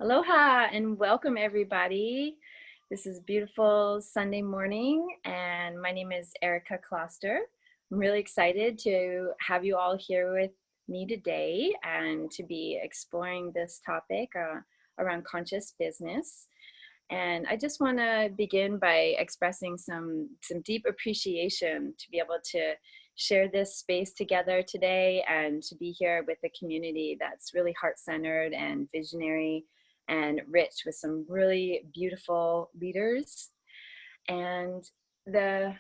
Aloha and welcome everybody. This is beautiful Sunday morning and my name is Erica Kloster. I'm really excited to have you all here with me today and to be exploring this topic around conscious business. And I just want to begin by expressing some deep appreciation to be able to share this space together today and to be here with a community that's really heart-centered and visionary and rich with some really beautiful leaders. And the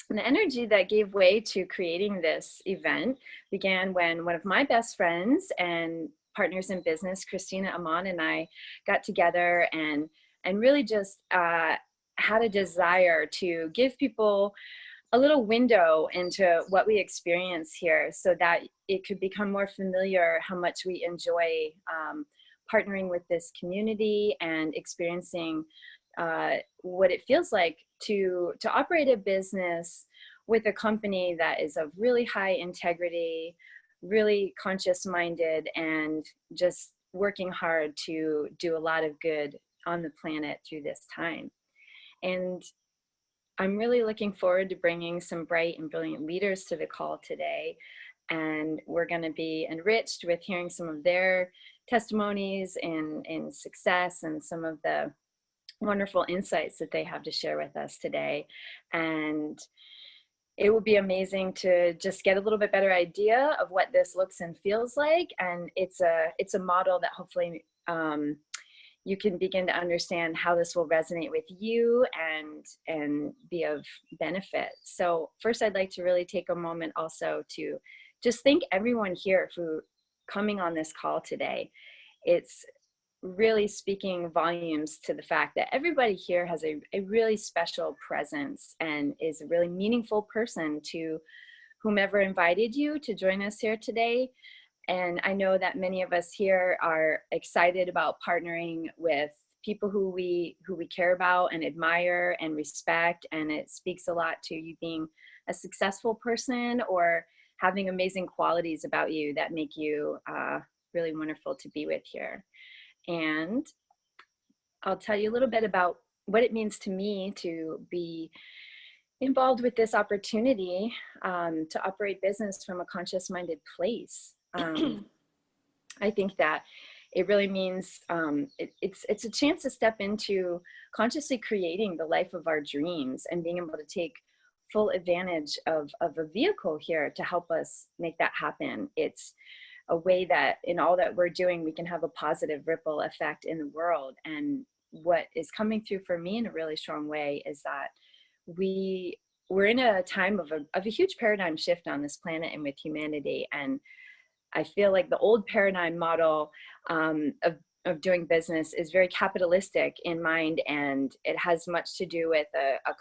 the energy that gave way to creating this event began when one of my best friends and partners in business, Christina Amon, and I got together and really just had a desire to give people a little window into what we experience here so that it could become more familiar how much we enjoy partnering with this community and experiencing what it feels like to operate a business with a company that is of really high integrity, really conscious minded, and just working hard to do a lot of good on the planet through this time. And I'm really looking forward to bringing some bright and brilliant leaders to the call today. And we're going to be enriched with hearing some of their testimonies in success and some of the wonderful insights that they have to share with us today. And it will be amazing to just get a little bit better idea of what this looks and feels like. And it's a model that hopefully you can begin to understand how this will resonate with you and be of benefit. So first, I'd like to really take a moment also to just thank everyone here for coming on this call today. It's really speaking volumes to the fact that everybody here has a really special presence and is a really meaningful person to whomever invited you to join us here today. And I know that many of us here are excited about partnering with people who we care about and admire and respect. And it speaks a lot to you being a successful person or having amazing qualities about you that make you really wonderful to be with here. And I'll tell you a little bit about what it means to me to be involved with this opportunity to operate business from a conscious-minded place. I think that it really means it's a chance to step into consciously creating the life of our dreams and being able to take full advantage of a vehicle here to help us make that happen. It's a way that in all that we're doing, we can have a positive ripple effect in the world. And what is coming through for me in a really strong way is that we're in a time of a huge paradigm shift on this planet and with humanity. And I feel like the old paradigm model of doing business is very capitalistic in mind, and it has much to do with a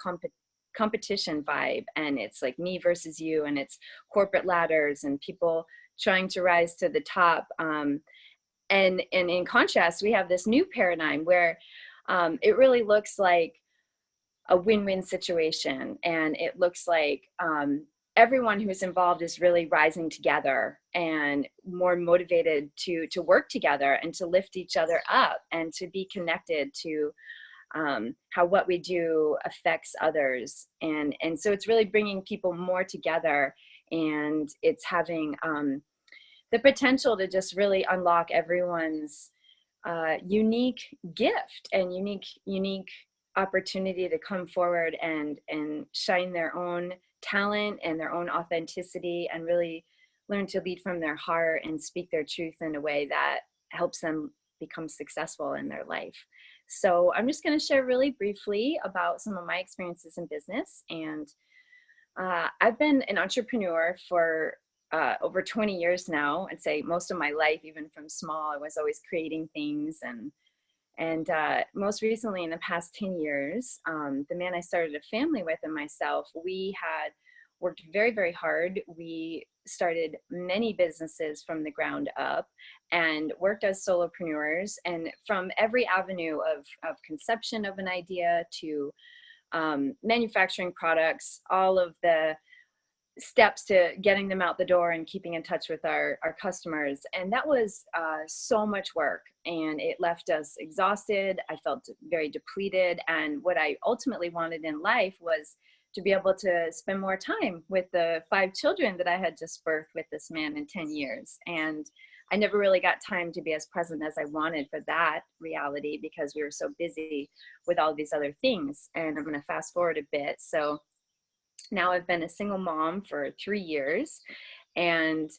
competition vibe, and it's like me versus you, and it's corporate ladders and people trying to rise to the top. And in contrast, we have this new paradigm where it really looks like a win-win situation, and it looks like everyone who's involved is really rising together and more motivated to work together and to lift each other up and to be connected to how what we do affects others. And so it's really bringing people more together, and it's having the potential to just really unlock everyone's unique gift and unique opportunity to come forward and shine their own talent and their own authenticity and really learn to lead from their heart and speak their truth in a way that helps them become successful in their life. So I'm just going to share really briefly about some of my experiences in business. And I've been an entrepreneur for over 20 years now. I'd say most of my life, even from small, I was always creating things. And most recently, in the past 10 years, the man I started a family with and myself, we had worked very, very hard. We started many businesses from the ground up and worked as solopreneurs. And from every avenue of conception of an idea to manufacturing products, all of the steps to getting them out the door and keeping in touch with our customers. And that was so much work, and it left us exhausted. I felt very depleted. And what I ultimately wanted in life was to be able to spend more time with the 5 children that I had just birthed with this man in 10 years. And I never really got time to be as present as I wanted for that reality because we were so busy with all these other things. And I'm going to fast forward a bit. So now I've been a single mom for 3 years, and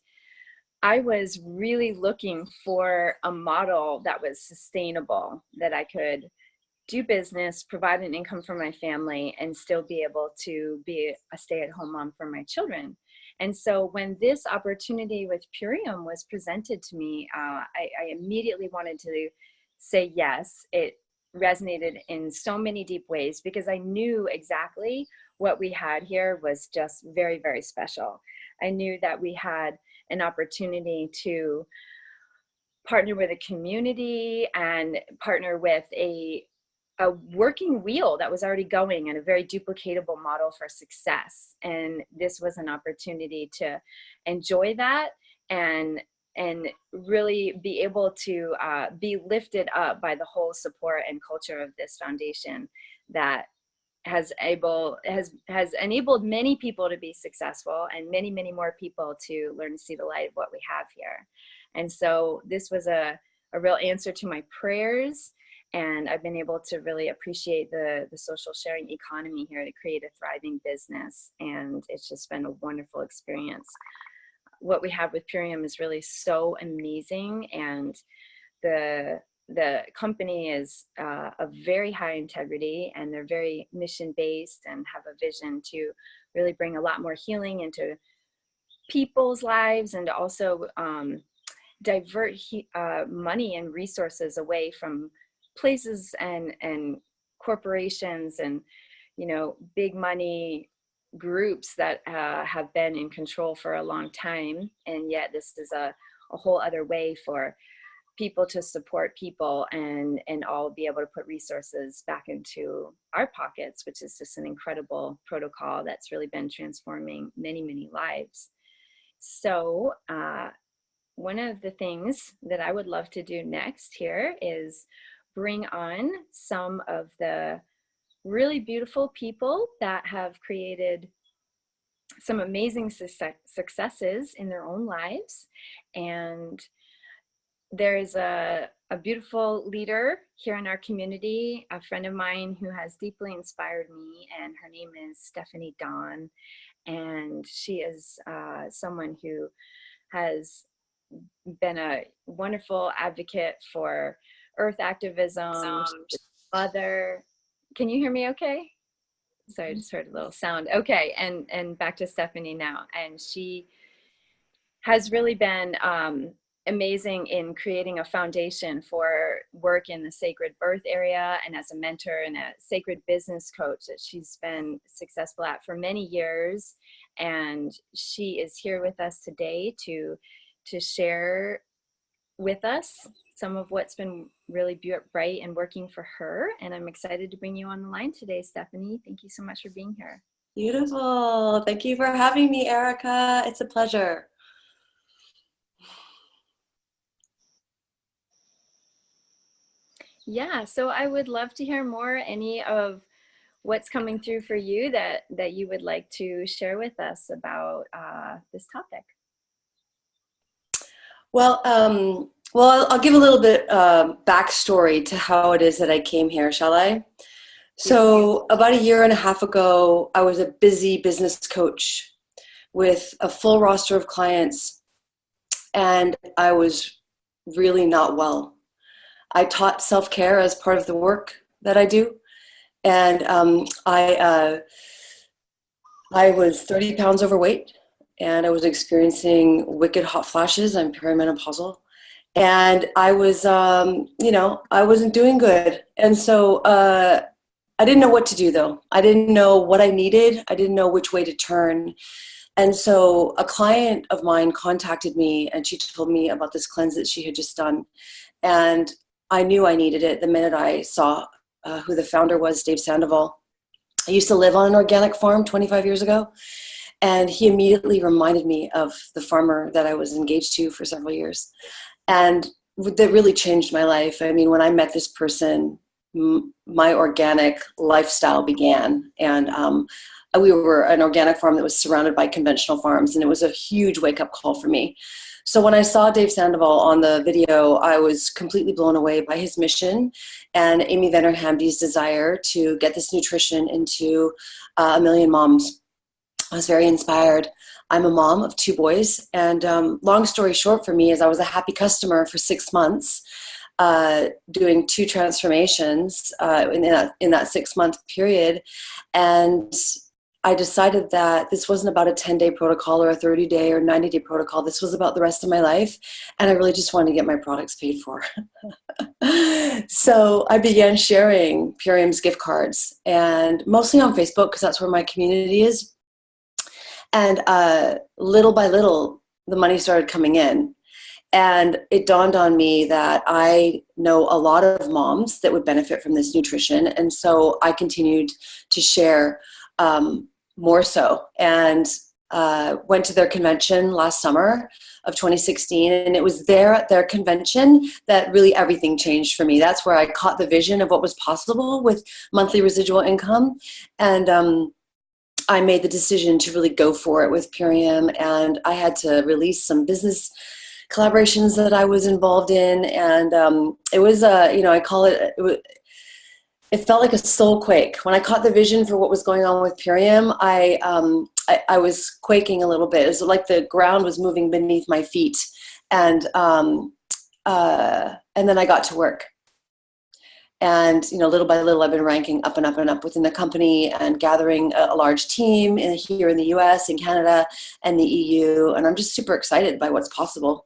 I was really looking for a model that was sustainable, that I could do business, provide an income for my family, and still be able to be a stay-at-home mom for my children. And so when this opportunity with Purium was presented to me, I immediately wanted to say yes. It resonated in so many deep ways because I knew exactly what we had here was just very, very special. I knew that we had an opportunity to partner with a community and partner with a working wheel that was already going, and a very duplicatable model for success. And this was an opportunity to enjoy that and really be able to be lifted up by the whole support and culture of this foundation that has enabled many people to be successful, and many, many more people to learn to see the light of what we have here. And so this was a real answer to my prayers. And I've been able to really appreciate the social sharing economy here to create a thriving business. And it's just been a wonderful experience. What we have with Purium is really so amazing. And the company is of very high integrity, and they're very mission-based and have a vision to really bring a lot more healing into people's lives, and also divert money and resources away from places and corporations and, you know, big money groups that have been in control for a long time. And yet this is a whole other way for people to support people and all be able to put resources back into our pockets, which is just an incredible protocol that's really been transforming many, many lives. So one of the things that I would love to do next here is bring on some of the really beautiful people that have created some amazing successes in their own lives. And there's a beautiful leader here in our community, a friend of mine who has deeply inspired me, and her name is Stephanie Dawn. And she is someone who has been a wonderful advocate for earth activism, mother. Can you hear me okay? Sorry, I just heard a little sound. Okay, and back to Stephanie now. And she has really been amazing in creating a foundation for work in the sacred birth area, and as a mentor and a sacred business coach that she's been successful at for many years. And she is here with us today to share with us some of what's been really bright and working for her. And I'm excited to bring you on the line today, Stephanie. Thank you so much for being here. Beautiful. Thank you for having me, Erica. It's a pleasure. Yeah, so I would love to hear more, any of what's coming through for you that you would like to share with us about this topic. Well, I'll give a little bit backstory to how it is that I came here, shall I? So about a year and a half ago, I was a busy business coach with a full roster of clients, and I was really not well. I taught self-care as part of the work that I do, and I was 30 pounds overweight, and I was experiencing wicked hot flashes. I'm perimenopausal. And I was, I wasn't doing good. And so I didn't know what to do, though. I didn't know what I needed. I didn't know which way to turn. And so a client of mine contacted me, and she told me about this cleanse that she had just done. And I knew I needed it the minute I saw who the founder was, Dave Sandoval. I used to live on an organic farm 25 years ago. And he immediately reminded me of the farmer that I was engaged to for several years. And that really changed my life. I mean, when I met this person, my organic lifestyle began. And we were an organic farm that was surrounded by conventional farms, and it was a huge wake-up call for me. So when I saw Dave Sandoval on the video, I was completely blown away by his mission and Amy Venner Hamdi's desire to get this nutrition into a million moms. I was very inspired. I'm a mom of 2 boys, and long story short for me is I was a happy customer for 6 months, doing 2 transformations in that 6-month period, and I decided that this wasn't about a 10-day protocol or a 30-day or 90-day protocol. This was about the rest of my life, and I really just wanted to get my products paid for. So I began sharing Purium's gift cards, and mostly on Facebook because that's where my community is. And little by little, the money started coming in. And it dawned on me that I know a lot of moms that would benefit from this nutrition. And so I continued to share more so, and went to their convention last summer of 2016. And it was there at their convention that really everything changed for me. That's where I caught the vision of what was possible with monthly residual income. And I made the decision to really go for it with Purium, and I had to release some business collaborations that I was involved in, and it was I call it, it felt like a soul quake. When I caught the vision for what was going on with Purium, I was quaking a little bit. It was like the ground was moving beneath my feet, and then I got to work. And, little by little, I've been ranking up and up and up within the company and gathering a large team here in the US, in Canada, and the EU. And I'm just super excited by what's possible.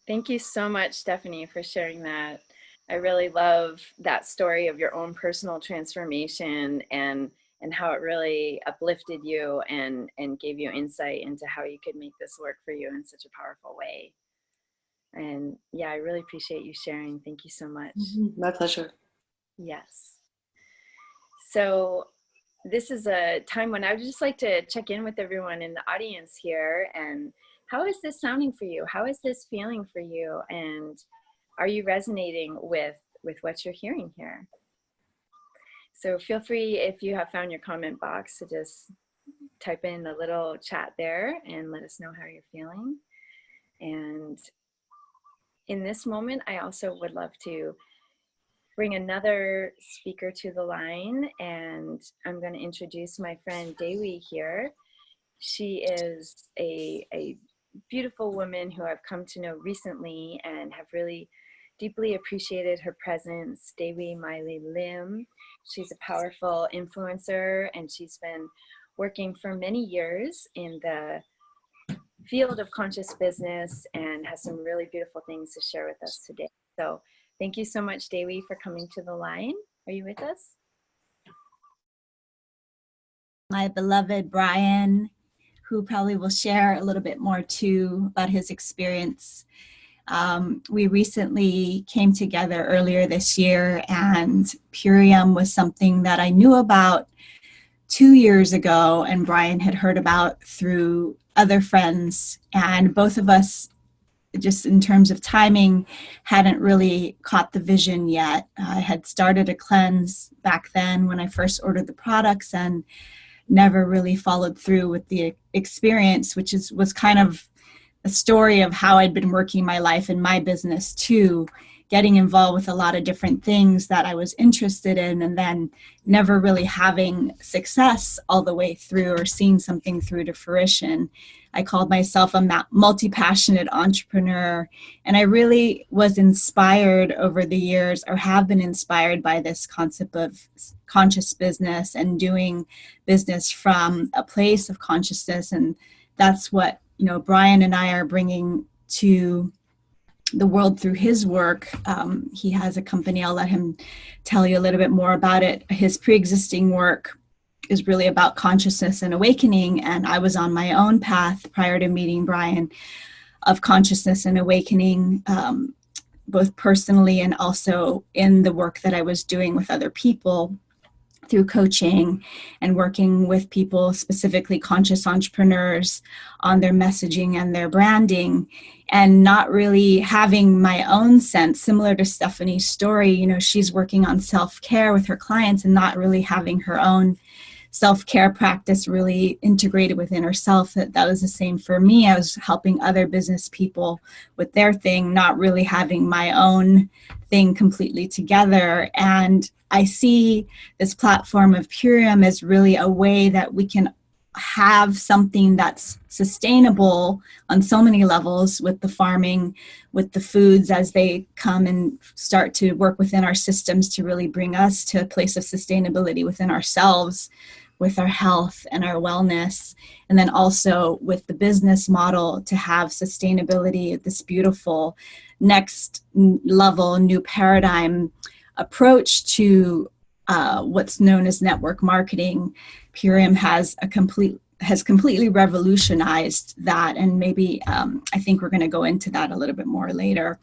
Thank you so much, Stephanie, for sharing that. I really love that story of your own personal transformation and how it really uplifted you and gave you insight into how you could make this work for you in such a powerful way. And yeah, I really appreciate you sharing. Thank you so much. My pleasure. Yes. So this is a time when I would just like to check in with everyone in the audience here. And how is this sounding for you? How is this feeling for you? And are you resonating with what you're hearing here? So feel free, if you have found your comment box, to just type in the little chat there and let us know how you're feeling. And in this moment, I also would love to bring another speaker to the line, and I'm going to introduce my friend Dewi here. She is a beautiful woman who I've come to know recently and have really deeply appreciated her presence. Dewi Miley Lim. She's a powerful influencer, and she's been working for many years in the field of conscious business and has some really beautiful things to share with us today. So thank you so much, Dewi, for coming to the line. Are you with us? My beloved Brian, who probably will share a little bit more too about his experience. We recently came together earlier this year, and Purium was something that I knew about 2 years ago, and Brian had heard about through other friends, and both of us, just in terms of timing, hadn't really caught the vision yet. I had started a cleanse back then when I first ordered the products and never really followed through with the experience, which was kind of a story of how I'd been working my life and my business too, getting involved with a lot of different things that I was interested in, and then never really having success all the way through or seeing something through to fruition. I called myself a multi-passionate entrepreneur, and I really was inspired over the years, or have been inspired by this concept of conscious business and doing business from a place of consciousness. And that's what, Brian and I are bringing to the world through his work. He has a company. I'll let him tell you a little bit more about it. His pre-existing work is really about consciousness and awakening, and I was on my own path prior to meeting Brian of consciousness and awakening both personally and also in the work that I was doing with other people through coaching and working with people, specifically conscious entrepreneurs, on their messaging and their branding, and not really having my own sense, similar to Stephanie's story. You know, she's working on self-care with her clients and not really having her own self-care practice really integrated within herself. That was the same for me. I was helping other business people with their thing, not really having my own thing completely together. And I see this platform of Purium as really a way that we can have something that's sustainable on so many levels, with the farming, with the foods as they come and start to work within our systems to really bring us to a place of sustainability within ourselves, with our health and our wellness. And then also with the business model to have sustainability, this beautiful next level, new paradigm approach to what's known as network marketing. Purium has completely revolutionized that, and maybe I think we're going to go into that a little bit more later.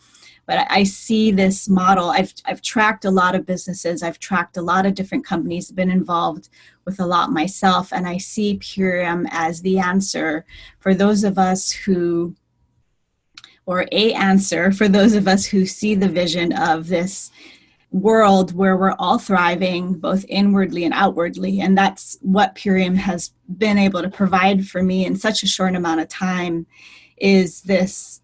But I see this model. I've tracked a lot of businesses. I've tracked a lot of different companies, been involved with a lot myself, and I see Purium as the answer for those of us who, or a answer for those of us who see the vision of this world where we're all thriving, both inwardly and outwardly. And that's what Purium has been able to provide for me in such a short amount of time, is this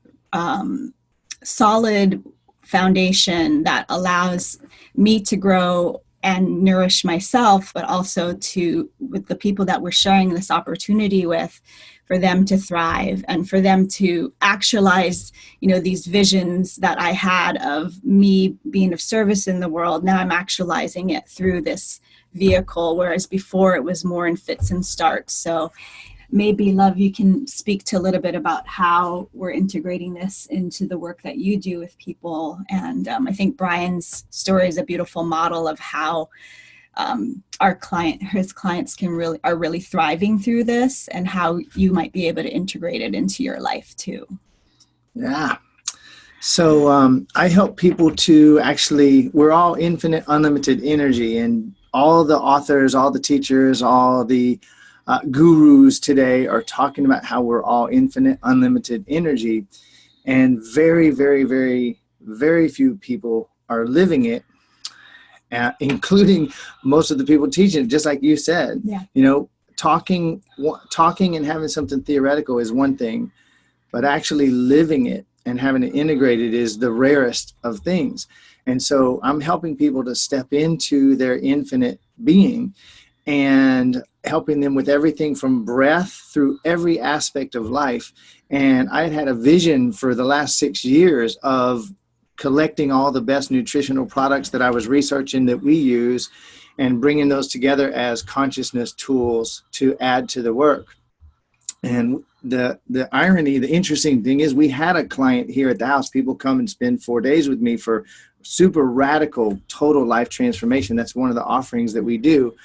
solid foundation that allows me to grow and nourish myself, but also to, with the people that we're sharing this opportunity with, for them to thrive and for them to actualize, you know, these visions that I had of me being of service in the world. Now I'm actualizing it through this vehicle, whereas before it was more in fits and starts. So maybe, Love, you can speak to a little bit about how we're integrating this into the work that you do with people. And I think Brian's story is a beautiful model of how his clients are really thriving through this, and how you might be able to integrate it into your life too. Yeah. So I help people to actually, we're all infinite, unlimited energy, and all the authors, all the teachers, all the gurus today are talking about how we're all infinite, unlimited energy, and very, very, very, very few people are living it, including most of the people teaching it, just like you said. Yeah. You know, talking and having something theoretical is one thing, but actually living it and having it integrated is the rarest of things. And so I'm helping people to step into their infinite being and helping them with everything from breath through every aspect of life. And I had a vision for the last 6 years of collecting all the best nutritional products that I was researching that we use and bringing those together as consciousness tools to add to the work. And the irony, the interesting thing is, we had a client here at the house. People come and spend 4 days with me for super radical, total life transformation. That's one of the offerings that we do.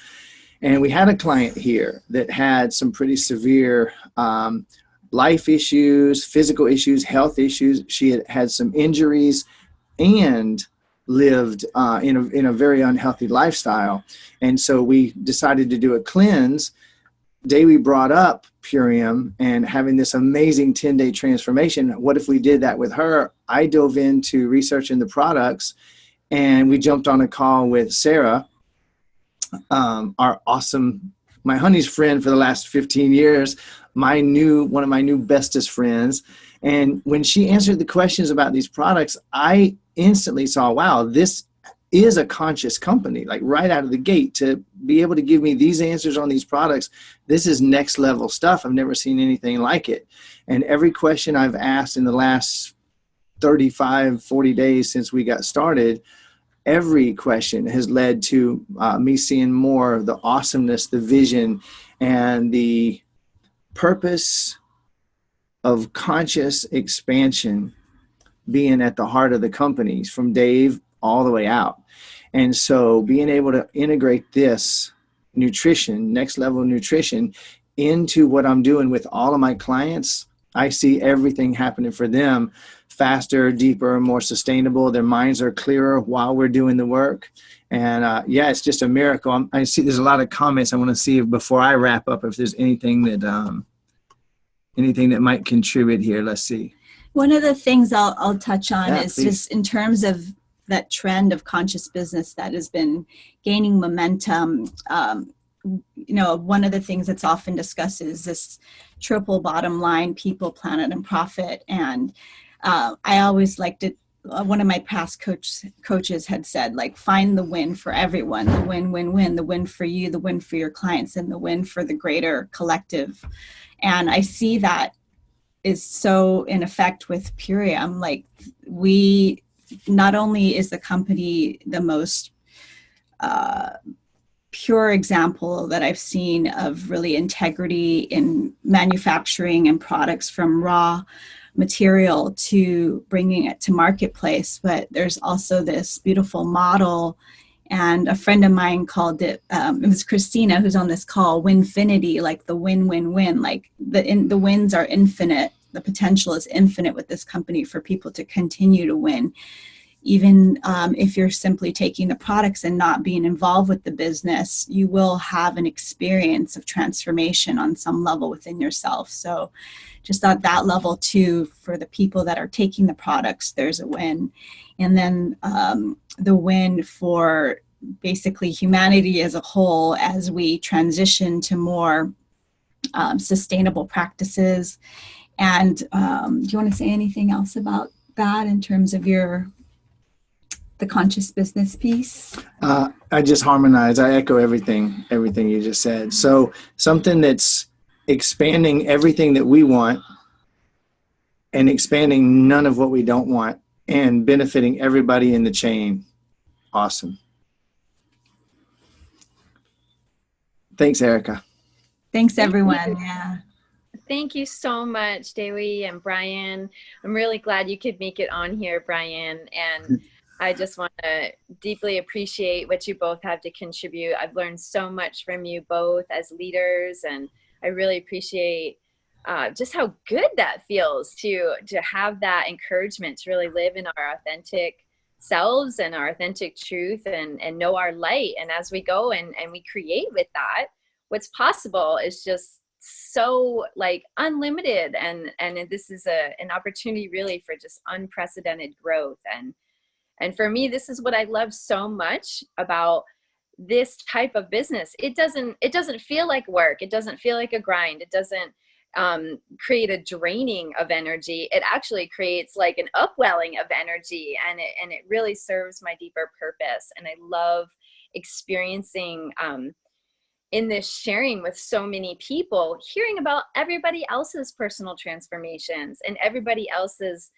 And we had a client here that had some pretty severe life issues, physical issues, health issues. She had had some injuries and lived in a very unhealthy lifestyle. And so we decided to do a cleanse. Day we brought up Purium and having this amazing 10-day transformation. What if we did that with her? I dove into researching the products, and we jumped on a call with Sarah, our awesome, my honey's friend for the last 15 years, one of my new bestest friends. And when she answered the questions about these products, I instantly saw, wow, this is a conscious company. Like right out of the gate, to be able to give me these answers on these products, this is next level stuff. I've never seen anything like it. And every question I've asked in the last 35, 40 days since we got started, every question has led to me seeing more of the awesomeness, the vision, and the purpose of conscious expansion being at the heart of the companies, from Dave all the way out. And so being able to integrate this nutrition, next level nutrition, into what I'm doing with all of my clients, I see everything happening for them faster, deeper, more sustainable. Their minds are clearer while we're doing the work. And yeah, it's just a miracle. I see there's a lot of comments. I want to see if, before I wrap up, if there's anything that might contribute here. Let's see. One of the things I'll touch on is please. just in terms of that trend of conscious business that has been gaining momentum. One of the things that's often discussed is this triple bottom line: people, planet, and profit. And I always liked it. One of my past coaches had said, like, find the win for everyone, the win, the win for you, the win for your clients, and the win for the greater collective. And I see that is so in effect with Purium. Like, we, not only is the company the most pure example that I've seen of really integrity in manufacturing and products from raw material to bringing it to marketplace, but there's also this beautiful model. And a friend of mine called it, it was Christina who's on this call, Winfinity, like the win, like the wins are infinite. The potential is infinite with this company for people to continue to win. Even if you're simply taking the products and not being involved with the business, you will have an experience of transformation on some level within yourself. So just at that level too, for the people that are taking the products, there's a win. And then the win for basically humanity as a whole as we transition to more sustainable practices. And do you want to say anything else about that in terms of the conscious business piece? I just harmonize. I echo everything you just said. So something that's expanding everything that we want and expanding none of what we don't want and benefiting everybody in the chain. Awesome. Thanks, Erica. Thanks, everyone. Yeah. Thank you so much, Dewi and Brian. I'm really glad you could make it on here, Brian. And I just want to deeply appreciate what you both have to contribute. I've learned so much from you both as leaders, and I really appreciate just how good that feels to have that encouragement to really live in our authentic selves and our authentic truth and know our light. And as we go and we create with that, what's possible is just so like unlimited. And this is an opportunity really for just unprecedented growth. And for me, this is what I love so much about this type of business. It doesn't feel like work. It doesn't feel like a grind. It doesn't create a draining of energy. It actually creates like an upwelling of energy, and it really serves my deeper purpose. And I love experiencing in this sharing with so many people, hearing about everybody else's personal transformations and everybody else's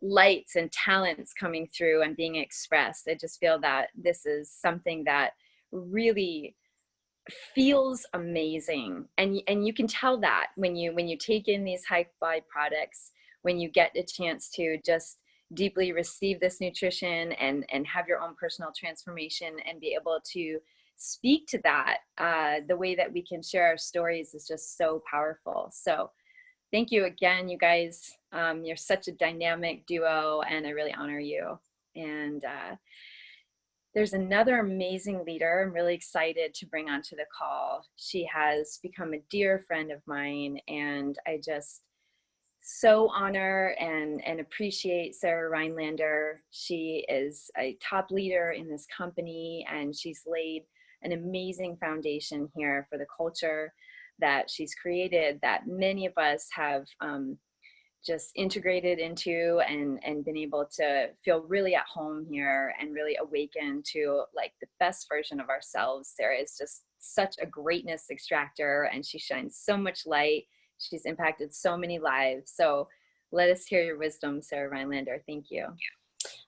lights and talents coming through and being expressed. I just feel that this is something that really feels amazing, and you can tell that when you take in these high vibe products, when you get a chance to just deeply receive this nutrition and have your own personal transformation and be able to speak to that. The way that we can share our stories is just so powerful. So thank you again, you guys. You're such a dynamic duo, and I really honor you. And there's another amazing leader I'm really excited to bring onto the call. She has become a dear friend of mine, and I just so honor and appreciate Sarah Rhinelander. She is a top leader in this company, and she's laid an amazing foundation here for the culture that she's created that many of us have just integrated into and been able to feel really at home here and really awaken to like the best version of ourselves. Sarah is just such a greatness extractor, and she shines so much light. She's impacted so many lives. So let us hear your wisdom, Sarah Rhinelander. Thank you.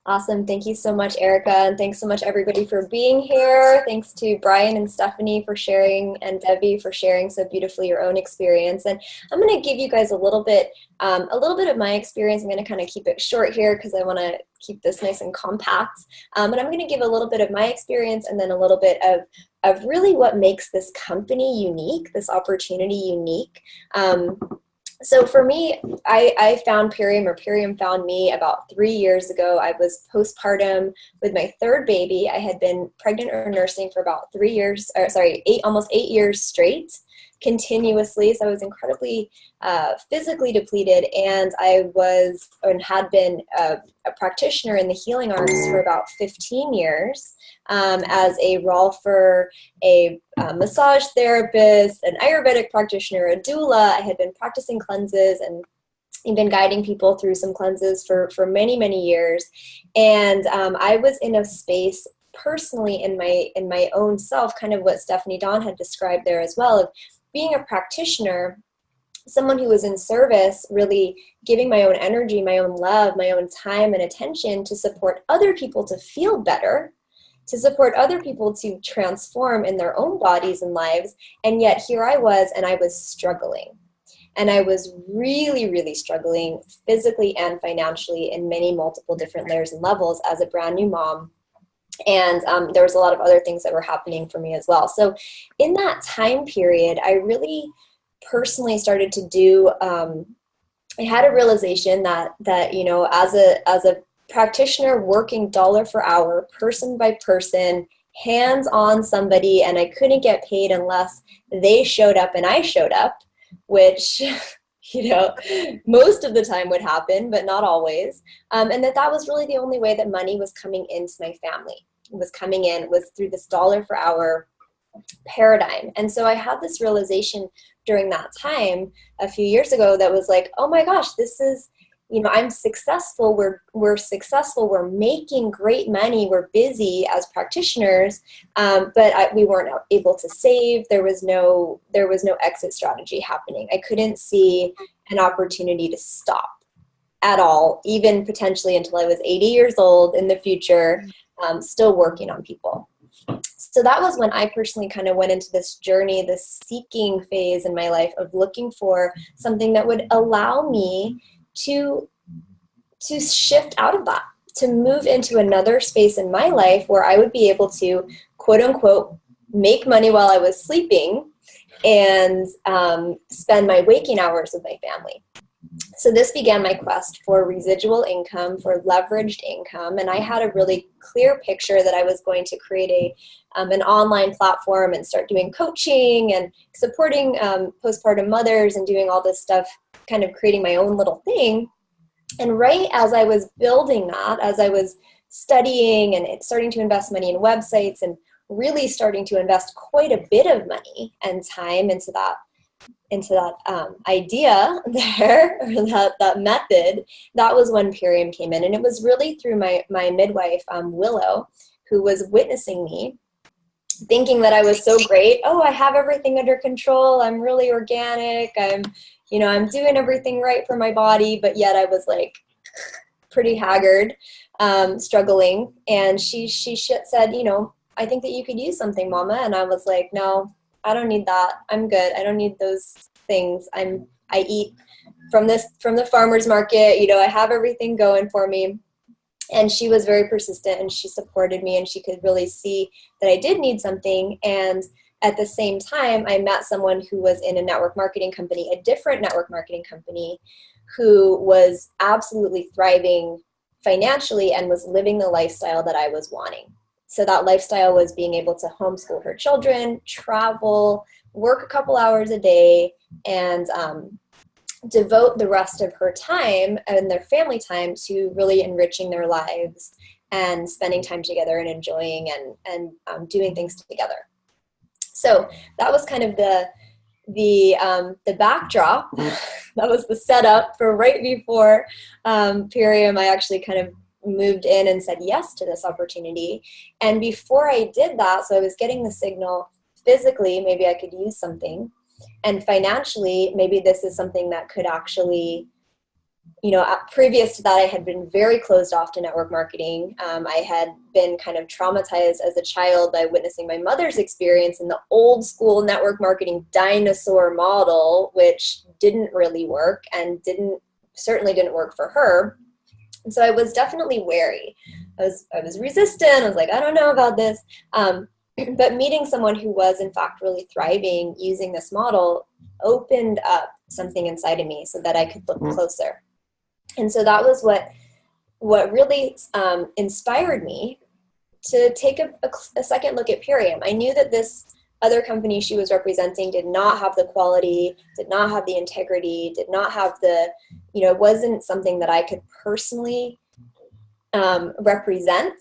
Awesome. Thank you so much, Erica. And thanks so much, everybody, for being here. Thanks to Brian and Stephanie for sharing, and Debbie for sharing so beautifully your own experience. And I'm going to give you guys a little bit of my experience. I'm going to kind of keep it short here because I want to keep this nice and compact. But I'm going to give a little bit of my experience and then a little bit of really what makes this company unique, this opportunity unique. So for me, I found Purium, or Purium found me about 3 years ago. I was postpartum with my third baby. I had been pregnant or nursing for about 3 years, or sorry, almost 8 years straight, continuously. So I was incredibly physically depleted, and I was and had been a practitioner in the healing arts for about 15 years, as a rolfer, a massage therapist, an Ayurvedic practitioner, a doula. I had been practicing cleanses and been guiding people through some cleanses for many, many years. And I was in a space personally in my own self, kind of what Stephanie Dawn had described there as well, of being a practitioner, someone who was in service, really giving my own energy, my own love, my own time and attention to support other people to feel better, to support other people to transform in their own bodies and lives. And yet here I was, and I was struggling. And I was really, really struggling physically and financially in many multiple different layers and levels as a brand new mom. And there was a lot of other things that were happening for me as well. So in that time period, I really personally started to do, I had a realization that you know, as a practitioner working dollar for hour, person by person, hands on somebody, and I couldn't get paid unless they showed up and I showed up, which you know, most of the time would happen, but not always. And that was really the only way that money was coming into my family. It was coming in was through this dollar per hour paradigm. And so I had this realization during that time a few years ago that was like, oh my gosh, this is, you know, I'm successful. We're successful. We're making great money. We're busy as practitioners, but we weren't able to save. There was no exit strategy happening. I couldn't see an opportunity to stop at all, even potentially until I was 80 years old in the future, still working on people. So that was when I personally kind of went into this journey, this seeking phase in my life of looking for something that would allow me to shift out of that, to move into another space in my life where I would be able to, quote unquote, make money while I was sleeping and spend my waking hours with my family. So this began my quest for residual income, for leveraged income, and I had a really clear picture that I was going to create an online platform and start doing coaching and supporting postpartum mothers and doing all this stuff, kind of creating my own little thing. And right as I was building that, as I was studying and starting to invest money in websites and really starting to invest quite a bit of money and time into that idea there, or that method, that was when Purium came in. And it was really through my midwife, Willow, who was witnessing me, thinking that I was so great. Oh, I have everything under control. I'm really organic. I'm doing everything right for my body. But yet I was like pretty haggard, struggling. And she said, you know, I think that you could use something, Mama. And I was like, no, I don't need that. I'm good. I don't need those things. I eat from the farmer's market. You know, I have everything going for me. And she was very persistent, and she supported me, and she could really see that I did need something. And at the same time, I met someone who was in a network marketing company, a different network marketing company, who was absolutely thriving financially and was living the lifestyle that I was wanting. So that lifestyle was being able to homeschool her children, travel, work a couple hours a day, and devote the rest of her time and their family time to really enriching their lives and spending time together and enjoying and doing things together. So that was kind of the backdrop. That was the setup for right before Purium. I actually kind of moved in and said yes to this opportunity. And before I did that, so I was getting the signal physically, maybe I could use something. And financially, maybe this is something that could actually, you know, previous to that, I had been very closed off to network marketing. I had been kind of traumatized as a child by witnessing my mother's experience in the old school network marketing dinosaur model, which didn't really work and certainly didn't work for her. And so I was definitely wary. I was resistant. I was like, I don't know about this. But meeting someone who was in fact really thriving using this model opened up something inside of me so that I could look closer. And so that was what really inspired me to take a second look at Purium. I knew that this other company she was representing did not have the quality, did not have the integrity, did not have the, it wasn't something that I could personally represent.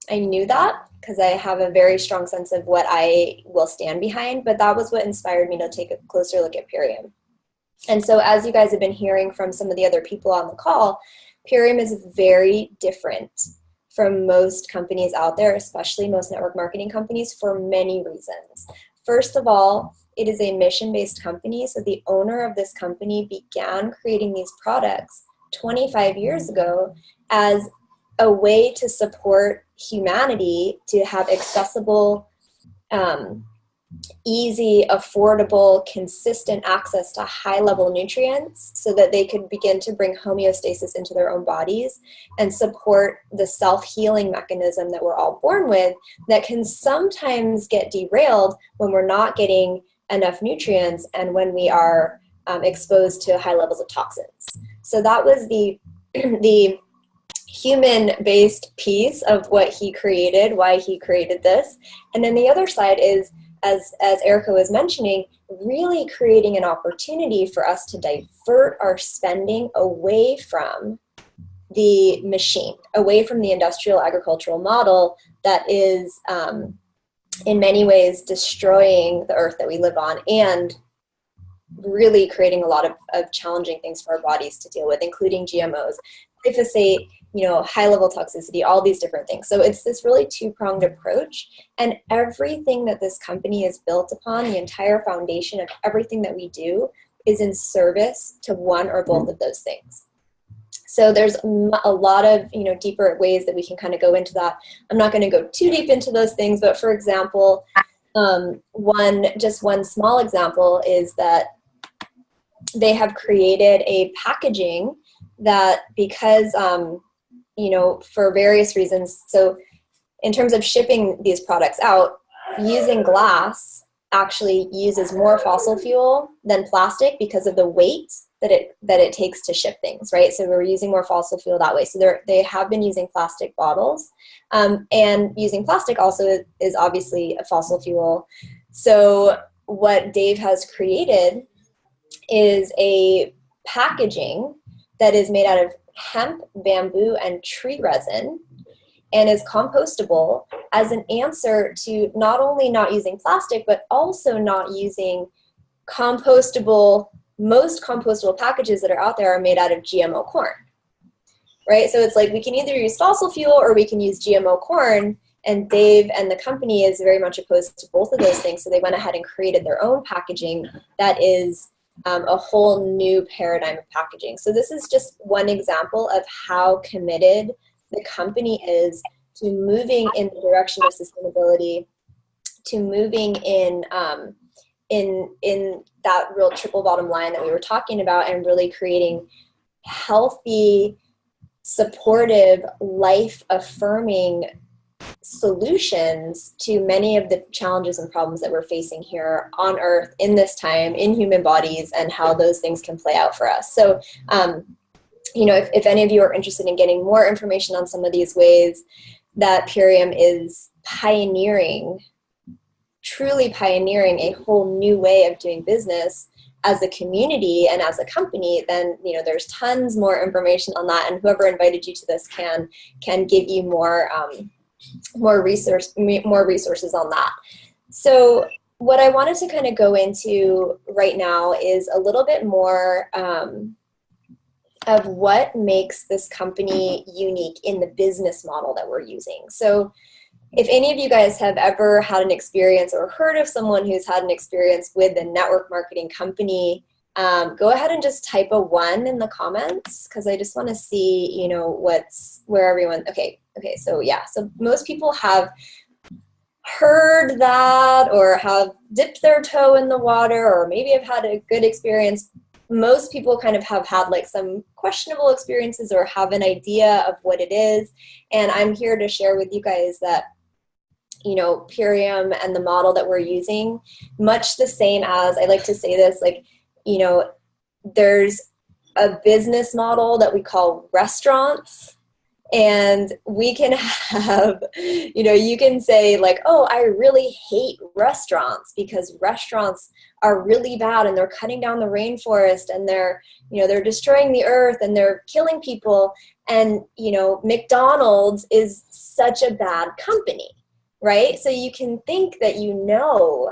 I knew that because I have a very strong sense of what I will stand behind, but that was what inspired me to take a closer look at Purium. And so as you guys have been hearing from some of the other people on the call, Purium is very different from most companies out there, especially most network marketing companies, for many reasons. First of all, it is a mission-based company. So the owner of this company began creating these products 25 years ago as a way to support humanity to have accessible, easy, affordable, consistent access to high-level nutrients so that they could begin to bring homeostasis into their own bodies and support the self-healing mechanism that we're all born with that can sometimes get derailed when we're not getting enough nutrients and when we are exposed to high levels of toxins. So that was the human-based piece of what he created, why he created this. And then the other side is, as Erica was mentioning, really creating an opportunity for us to divert our spending away from the machine, away from the industrial agricultural model that is in many ways destroying the earth that we live on and really creating a lot of challenging things for our bodies to deal with, including GMOs, glyphosate, high-level toxicity, all these different things. So it's this really two-pronged approach, and everything that this company is built upon, the entire foundation of everything that we do, is in service to one or both of those things. So there's a lot of, deeper ways that we can kind of go into that. I'm not going to go too deep into those things, but for example, one small example is that they have created a packaging that because, for various reasons, so in terms of shipping these products out, using glass actually uses more fossil fuel than plastic because of the weight that it takes to ship things, right? So we're using more fossil fuel that way. So they have been using plastic bottles, and using plastic also is obviously a fossil fuel. So what Dave has created is a packaging that is made out of hemp, bamboo, and tree resin and is compostable as an answer to not only not using plastic, but also not using most compostable packages that are out there are made out of GMO corn, right? So it's like we can either use fossil fuel or we can use GMO corn, and Dave and the company is very much opposed to both of those things. So they went ahead and created their own packaging that is a whole new paradigm of packaging. So this is just one example of how committed the company is to moving in the direction of sustainability, to moving in that real triple bottom line that we were talking about, and really creating healthy, supportive, life-affirming solutions to many of the challenges and problems that we're facing here on Earth in this time, in human bodies, and how those things can play out for us. So, if any of you are interested in getting more information on some of these ways that Purium is truly pioneering a whole new way of doing business as a community and as a company, then there's tons more information on that, and whoever invited you to this can give you more resources on that. So what I wanted to kind of go into right now is a little bit more of what makes this company unique in the business model that we're using. So if any of you guys have ever had an experience or heard of someone who's had an experience with a network marketing company, go ahead and just type a 1 in the comments, because I just want to see, where everyone, okay, so yeah, so most people have heard that or have dipped their toe in the water or maybe have had a good experience. Most people kind of have had like some questionable experiences or have an idea of what it is. And I'm here to share with you guys that, Purium and the model that we're using, much the same as, I like to say this, like you know, there's a business model that we call restaurants. And we can have, you know, you can say like, oh, I really hate restaurants because restaurants are really bad and they're cutting down the rainforest and they're, you know, they're destroying the earth and they're killing people. And, you know, McDonald's is such a bad company, right? So you can think that you know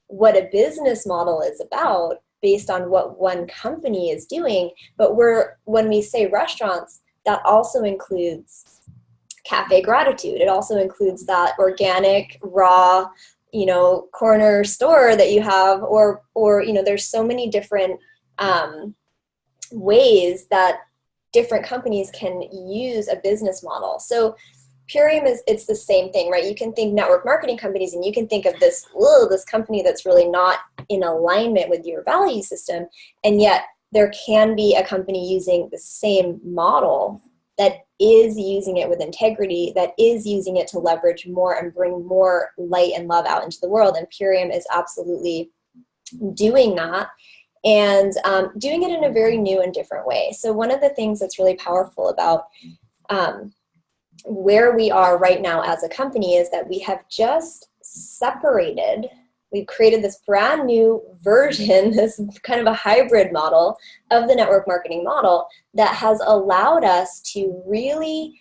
what a business model is about based on what one company is doing. But when we say restaurants, that also includes Cafe Gratitude. It also includes that organic, raw, you know, corner store that you have, or you know, there's so many different ways that different companies can use a business model. So Purium it's the same thing, right? You can think network marketing companies and you can think of this company that's really not in alignment with your value system. And yet there can be a company using the same model that is using it with integrity, that is using it to leverage more and bring more light and love out into the world. And Purium is absolutely doing that, and doing it in a very new and different way. So one of the things that's really powerful about where we are right now as a company is that we have just separated. We've created this brand new version, this kind of a hybrid model of the network marketing model that has allowed us to really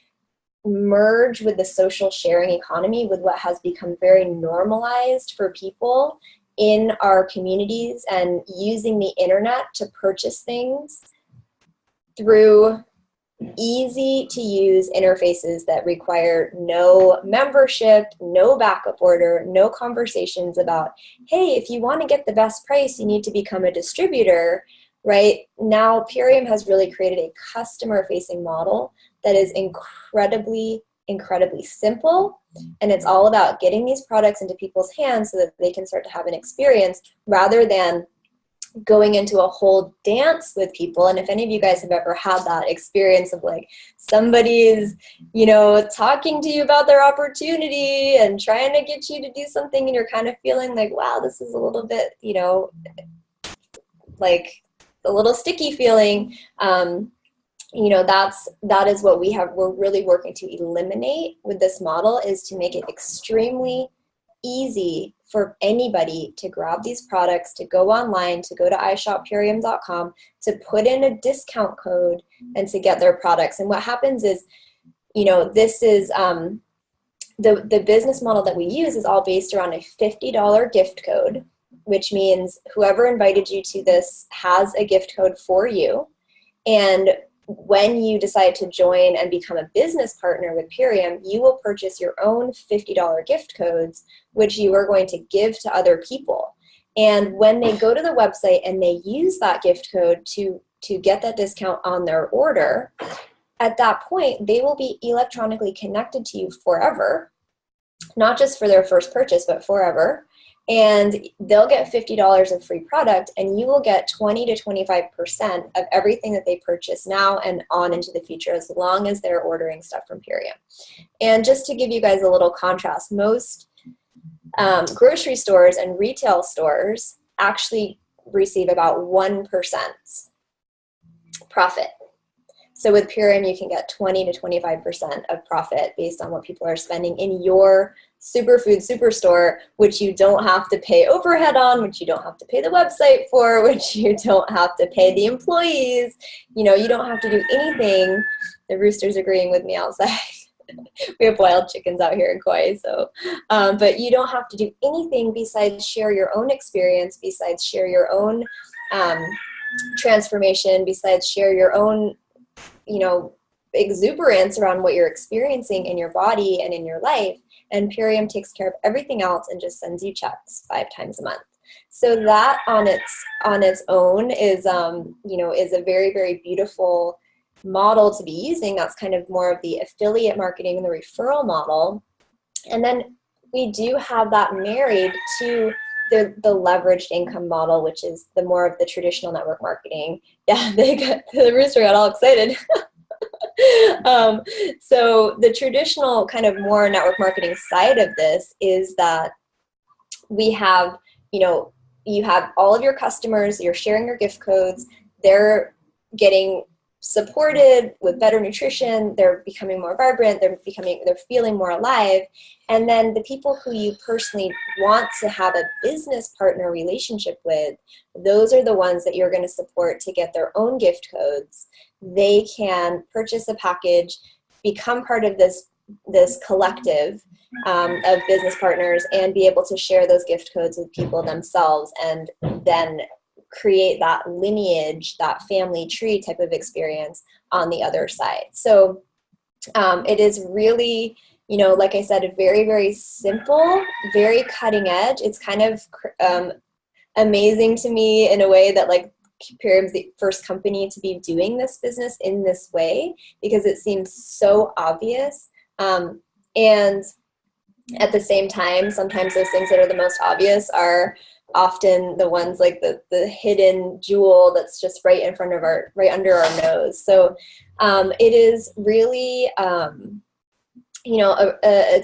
merge with the social sharing economy, with what has become very normalized for people in our communities, and using the internet to purchase things through easy to use interfaces that require no membership, no backup order, no conversations about, hey, if you want to get the best price, you need to become a distributor, right? Now, Purium has really created a customer-facing model that is incredibly simple, and it's all about getting these products into people's hands so that they can start to have an experience rather than going into a whole dance with people. And if any of you guys have ever had that experience of like somebody's, you know, talking to you about their opportunity and trying to get you to do something, and you're kind of feeling like, wow, this is a little bit, you know, like a little sticky feeling, you know, that is what we're really working to eliminate with this model, is to make it extremely easy for anybody to grab these products, to go online, to go to ishoppurium.com, to put in a discount code and to get their products. And what happens is, you know, this is the business model that we use is all based around a $50 gift code, which means whoever invited you to this has a gift code for you. And when you decide to join and become a business partner with Purium, you will purchase your own $50 gift codes, which you are going to give to other people. And when they go to the website and they use that gift code to get that discount on their order, at that point, they will be electronically connected to you forever, not just for their first purchase, but forever. And they'll get $50 of free product, and you will get 20 to 25% of everything that they purchase now and on into the future, as long as they're ordering stuff from Purium. And just to give you guys a little contrast, most grocery stores and retail stores actually receive about 1% profit. So with Purium, you can get 20 to 25% of profit based on what people are spending in your superfood superstore, which you don't have to pay overhead on, which you don't have to pay the website for, which you don't have to pay the employees. You know, you don't have to do anything. The rooster's agreeing with me outside. We have wild chickens out here in Kauai, so, but you don't have to do anything besides share your own experience, besides share your own transformation, besides share your own, you know, exuberance around what you're experiencing in your body and in your life. And Purium takes care of everything else and just sends you checks 5 times a month. So that on its own is, you know, is a very, very beautiful model to be using. That's kind of more of the affiliate marketing and the referral model. And then we do have that married to the leveraged income model, which is the more of the traditional network marketing. Yeah, the rooster got all excited. So the traditional kind of more network marketing side of this is that we have, you know, you have all of your customers, you're sharing your gift codes, they're getting supported with better nutrition, they're becoming more vibrant, they're feeling more alive. And then the people who you personally want to have a business partner relationship with, those are the ones that you're going to support to get their own gift codes. They can purchase a package, become part of this collective of business partners, and be able to share those gift codes with people themselves, and then create that lineage, that family tree type of experience on the other side. So it is really, like I said, very, very simple, very cutting edge. It's kind of amazing to me in a way that like Purium's the first company to be doing this business in this way, because it seems so obvious. And at the same time, sometimes those things that are the most obvious are often the ones like the hidden jewel that's just right under our nose. So it is really a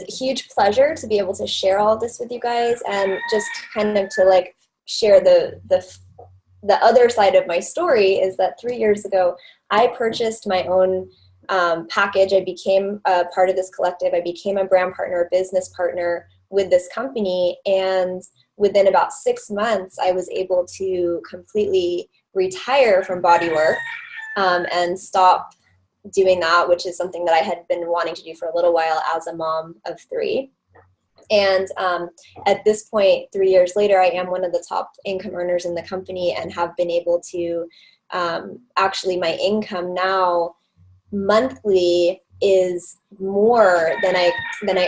huge pleasure to be able to share all of this with you guys, and just kind of to like share the other side of my story is that 3 years ago I purchased my own package. I became a part of this collective. I became a brand partner, a business partner with this company, and within about 6 months, I was able to completely retire from bodywork and stop doing that, which is something that I had been wanting to do for a little while as a mom of 3. And at this point, 3 years later, I am one of the top income earners in the company, and have been able to actually, my income now monthly is more than I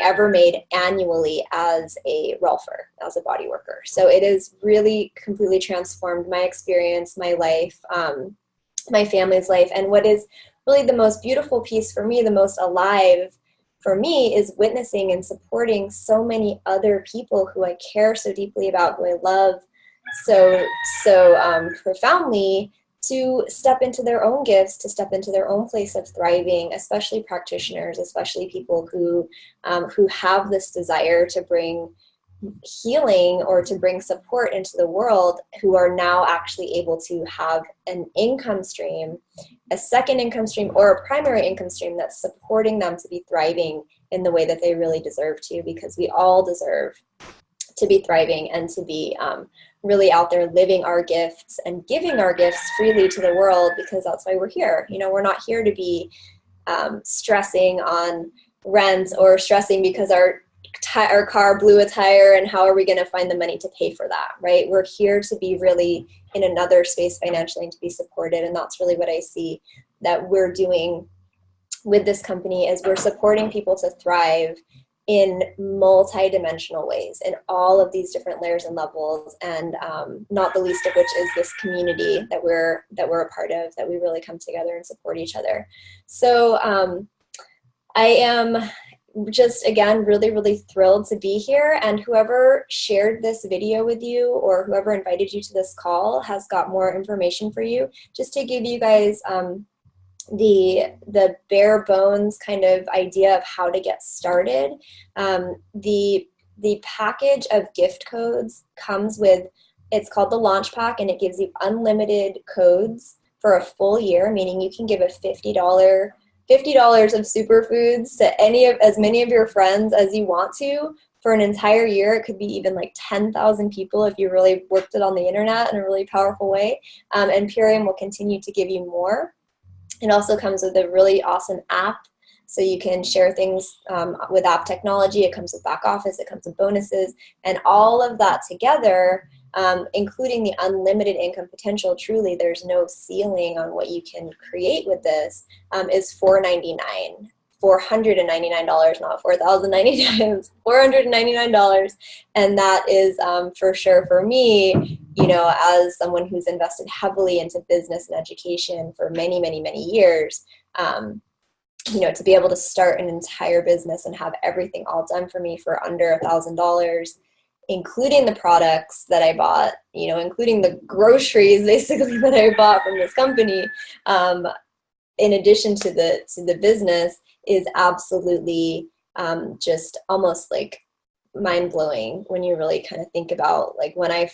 ever made annually as a Rolfer, as a body worker. So it has really completely transformed my experience, my life, my family's life. And what is really the most beautiful piece for me, the most alive for me, is witnessing and supporting so many other people who I care so deeply about, who I love so profoundly, to step into their own gifts, to step into their own place of thriving, especially practitioners, especially people who have this desire to bring healing or to bring support into the world, who are now actually able to have an income stream, a second income stream, or a primary income stream that's supporting them to be thriving in the way that they really deserve to, because we all deserve to be thriving and to be really out there living our gifts and giving our gifts freely to the world, because that's why we're here. We're not here to be stressing on rent or stressing because our car blew a tire and how are we going to find the money to pay for that, right? We're here to be really in another space financially and to be supported. And that's really what I see that we're doing with this company, is we're supporting people to thrive in multi-dimensional ways, in all of these different layers and levels, and not the least of which is this community that we're a part of, that we really come together and support each other. So I am just, again, really, really thrilled to be here, and whoever shared this video with you or whoever invited you to this call has got more information for you, just to give you guys the bare bones kind of idea of how to get started. The package of gift codes comes with, it's called the launch pack, and it gives you unlimited codes for a full year, meaning you can give a $50 of superfoods to as many of your friends as you want to for an entire year. It could be even like 10,000 people if you really worked it on the internet in a really powerful way. And Purium will continue to give you more. It also comes with a really awesome app, so you can share things with app technology. It comes with back office, it comes with bonuses, and all of that together, including the unlimited income potential. Truly, there's no ceiling on what you can create with this, is $499. $499, not $4,099, it's $499. And that is for sure for me, as someone who's invested heavily into business and education for many, many, many years, to be able to start an entire business and have everything all done for me for under $1,000, including the products that I bought, including the groceries basically that I bought from this company, in addition to the business, is absolutely just almost like mind-blowing when you really kind of think about, like, when I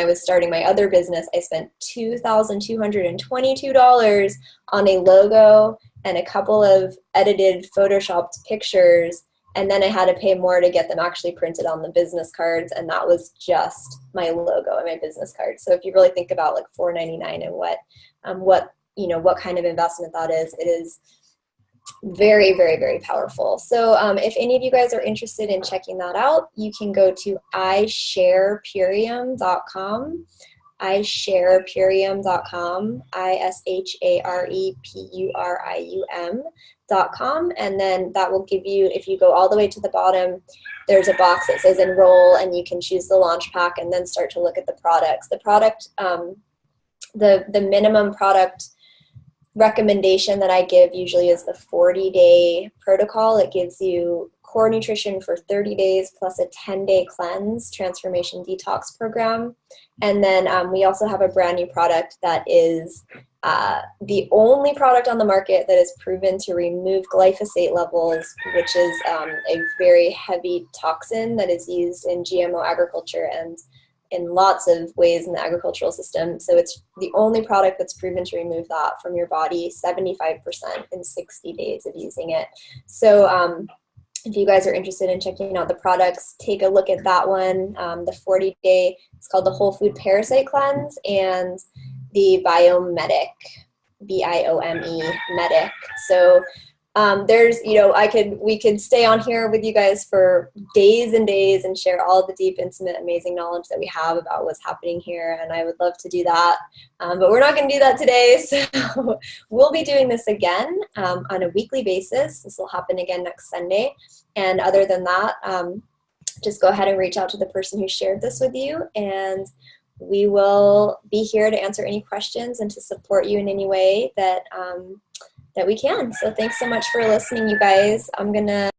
was starting my other business, I spent $2,222 on a logo and a couple of edited photoshopped pictures, and then I had to pay more to get them actually printed on the business cards, and that was just my logo and my business card. So if you really think about like $4.99 and what what kind of investment that is, it is very, very, very powerful. So if any of you guys are interested in checking that out, you can go to isharepurium.com, isharepurium.com, isharepurium.com, and then that will give you, if you go all the way to the bottom, there's a box that says enroll, and you can choose the launch pack and then start to look at the products. The product, the minimum product recommendation that I give usually is the 40-day protocol. It gives you core nutrition for 30 days plus a 10-day cleanse transformation detox program. And then we also have a brand new product that is the only product on the market that is proven to remove glyphosate levels, which is a very heavy toxin that is used in GMO agriculture and in lots of ways in the agricultural system. So it's the only product that's proven to remove that from your body, 75% in 60 days of using it. So if you guys are interested in checking out the products, take a look at that one. The 40-day, it's called the Whole Food Parasite Cleanse, and the Biomedic, Biome Medic. So there's, we could stay on here with you guys for days and days and share all the deep, intimate, amazing knowledge that we have about what's happening here. And I would love to do that. But we're not going to do that today. So we'll be doing this again on a weekly basis. This will happen again next Sunday. And other than that, just go ahead and reach out to the person who shared this with you, and we will be here to answer any questions and to support you in any way that we can. So thanks so much for listening, you guys. I'm gonna